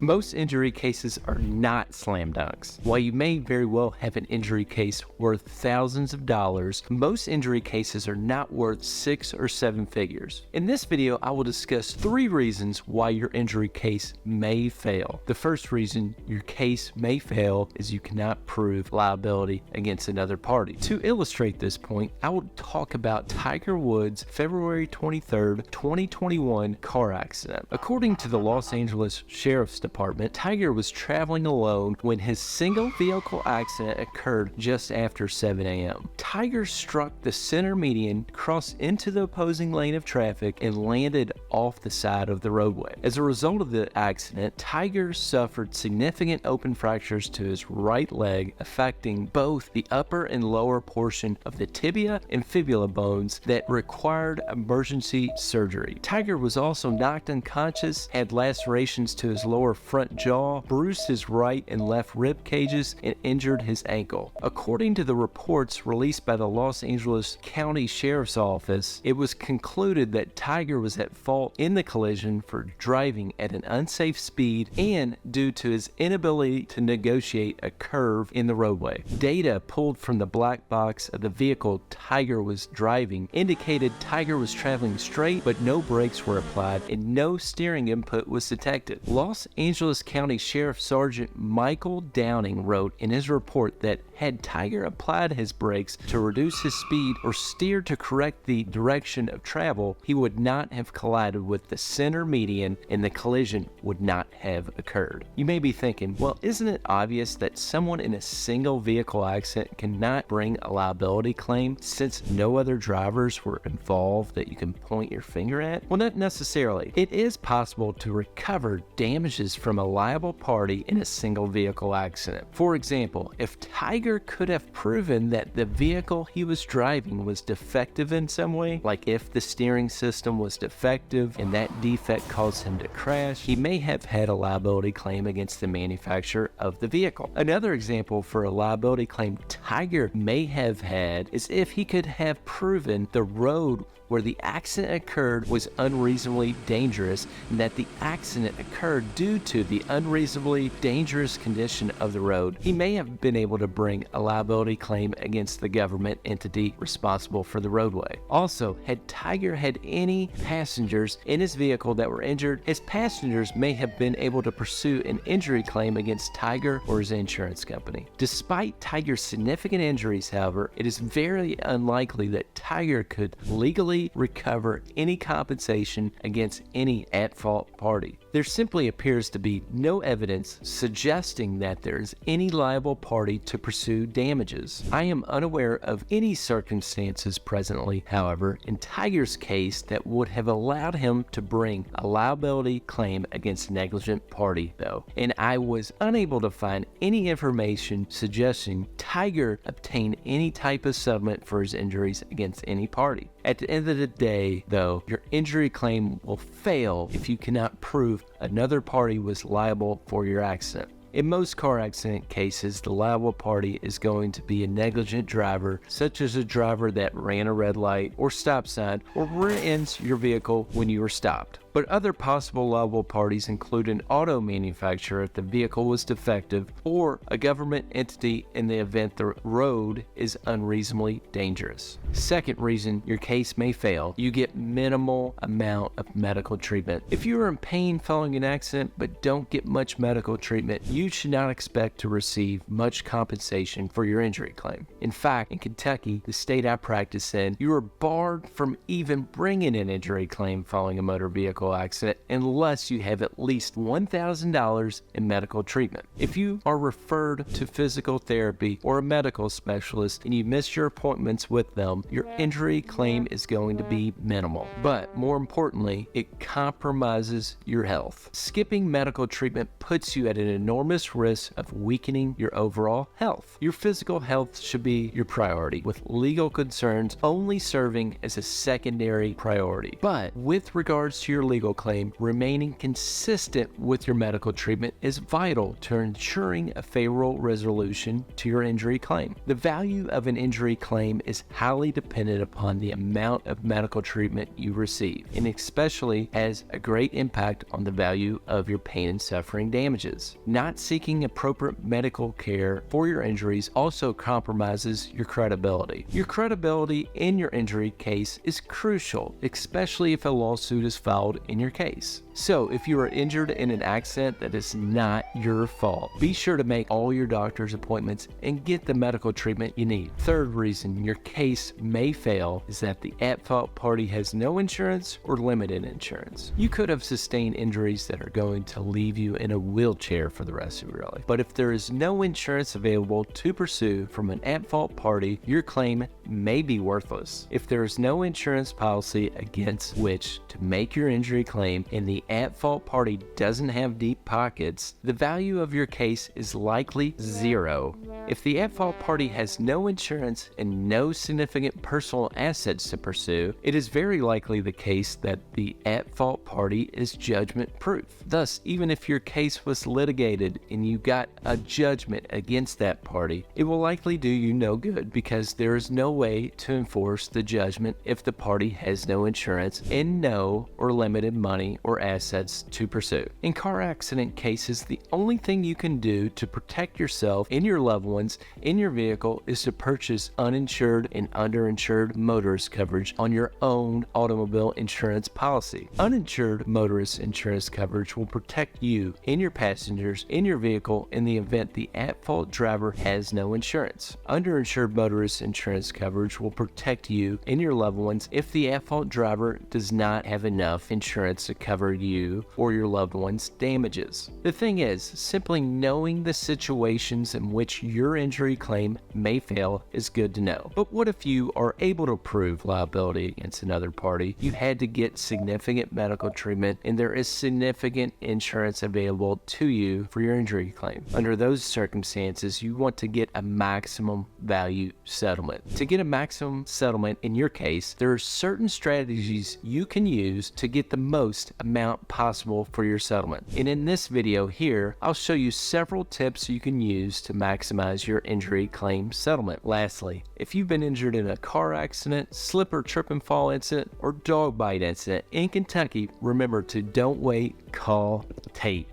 Most injury cases are not slam dunks. While you may very well have an injury case worth thousands of dollars, most injury cases are not worth 6 or 7 figures. In this video, I will discuss 3 reasons why your injury case may fail. The first reason your case may fail is you cannot prove liability against another party. To illustrate this point, I will talk about Tiger Woods' February 23rd, 2021 car accident. According to the Los Angeles Sheriff's Department, Tiger was traveling alone when his single vehicle accident occurred just after 7 a.m. Tiger struck the center median, crossed into the opposing lane of traffic, and landed off the side of the roadway. As a result of the accident, Tiger suffered significant open fractures to his right leg, affecting both the upper and lower portion of the tibia and fibula bones that required emergency surgery. Tiger was also knocked unconscious, had lacerations to his lower front jaw, bruised his right and left rib cages, and injured his ankle. According to the reports released by the Los Angeles County Sheriff's Office, it was concluded that Tiger was at fault in the collision for driving at an unsafe speed and due to his inability to negotiate a curve in the roadway. Data pulled from the black box of the vehicle Tiger was driving indicated Tiger was traveling straight, but no brakes were applied and no steering input was detected. Los Angeles County Sheriff Sergeant Michael Downing wrote in his report that had Tiger applied his brakes to reduce his speed or steered to correct the direction of travel, he would not have collided with the center median and the collision would not have occurred. You may be thinking, well, isn't it obvious that someone in a single vehicle accident cannot bring a liability claim since no other drivers were involved that you can point your finger at? Well, not necessarily. It is possible to recover damages from a liable party in a single vehicle accident. For example, if Tiger could have proven that the vehicle he was driving was defective in some way, like if the steering system was defective and that defect caused him to crash, he may have had a liability claim against the manufacturer of the vehicle. Another example for a liability claim Tiger may have had is if he could have proven the road where the accident occurred was unreasonably dangerous and that the accident occurred due to the unreasonably dangerous condition of the road. He may have been able to bring a liability claim against the government entity responsible for the roadway. Also, had Tiger had any passengers in his vehicle that were injured, his passengers may have been able to pursue an injury claim against Tiger or his insurance company. Despite Tiger's significant injuries, however, it is very unlikely that Tiger could legally recover any compensation against any at-fault party. There simply appears to be no evidence suggesting that there is any liable party to pursue damages. I am unaware of any circumstances presently, however, in Tiger's case that would have allowed him to bring a liability claim against a negligent party, though, and I was unable to find any information suggesting Tiger obtained any type of settlement for his injuries against any party. At the end of the day, though, your injury claim will fail if you cannot prove another party was liable for your accident. In most car accident cases, the liable party is going to be a negligent driver, such as a driver that ran a red light or stop sign or rear-ends your vehicle when you were stopped. But other possible liable parties include an auto manufacturer if the vehicle was defective or a government entity in the event the road is unreasonably dangerous. Second reason your case may fail, you get minimal amount of medical treatment. If you are in pain following an accident but don't get much medical treatment, you should not expect to receive much compensation for your injury claim. In fact, in Kentucky, the state I practice in, you are barred from even bringing an injury claim following a motor vehicle accident unless you have at least $1,000 in medical treatment. If you are referred to physical therapy or a medical specialist and you miss your appointments with them, your injury claim is going to be minimal. But more importantly, it compromises your health. Skipping medical treatment puts you at an enormous risk of weakening your overall health. Your physical health should be your priority, with legal concerns only serving as a secondary priority. But with regards to your legal legal claim, remaining consistent with your medical treatment is vital to ensuring a favorable resolution to your injury claim. The value of an injury claim is highly dependent upon the amount of medical treatment you receive, and especially has a great impact on the value of your pain and suffering damages. Not seeking appropriate medical care for your injuries also compromises your credibility. Your credibility in your injury case is crucial, especially if a lawsuit is filed in your case. So, if you are injured in an accident that is not your fault, be sure to make all your doctor's appointments and get the medical treatment you need. Third reason your case may fail is that the at-fault party has no insurance or limited insurance. You could have sustained injuries that are going to leave you in a wheelchair for the rest of your life. But if there is no insurance available to pursue from an at-fault party, your claim may be worthless. If there is no insurance policy against which to make your injury claim and the at-fault party doesn't have deep pockets, the value of your case is likely zero. If the at-fault party has no insurance and no significant personal assets to pursue, it is very likely the case that the at-fault party is judgment-proof. Thus, even if your case was litigated and you got a judgment against that party, it will likely do you no good because there is no way to enforce the judgment if the party has no insurance and no or limited money or assets to pursue. In car accident cases, the only thing you can do to protect yourself and your loved ones in your vehicle is to purchase uninsured and underinsured motorist coverage on your own automobile insurance policy. Uninsured motorist insurance coverage will protect you and your passengers in your vehicle in the event the at-fault driver has no insurance. Underinsured motorist insurance coverage will protect you and your loved ones if the at-fault driver does not have enough insurance to cover you or your loved ones' damages. The thing is, simply knowing the situations in which your injury claim may fail is good to know. But what if you are able to prove liability against another party, you had to get significant medical treatment, and there is significant insurance available to you for your injury claim? Under those circumstances, you want to get a maximum value settlement. To get a maximum settlement in your case, there are certain strategies you can use to get the most amount possible for your settlement. And in this video here, I'll show you several tips you can use to maximize your injury claim settlement. Lastly, if you've been injured in a car accident, slip or trip and fall incident, or dog bite incident in Kentucky, remember to don't wait, call Tate.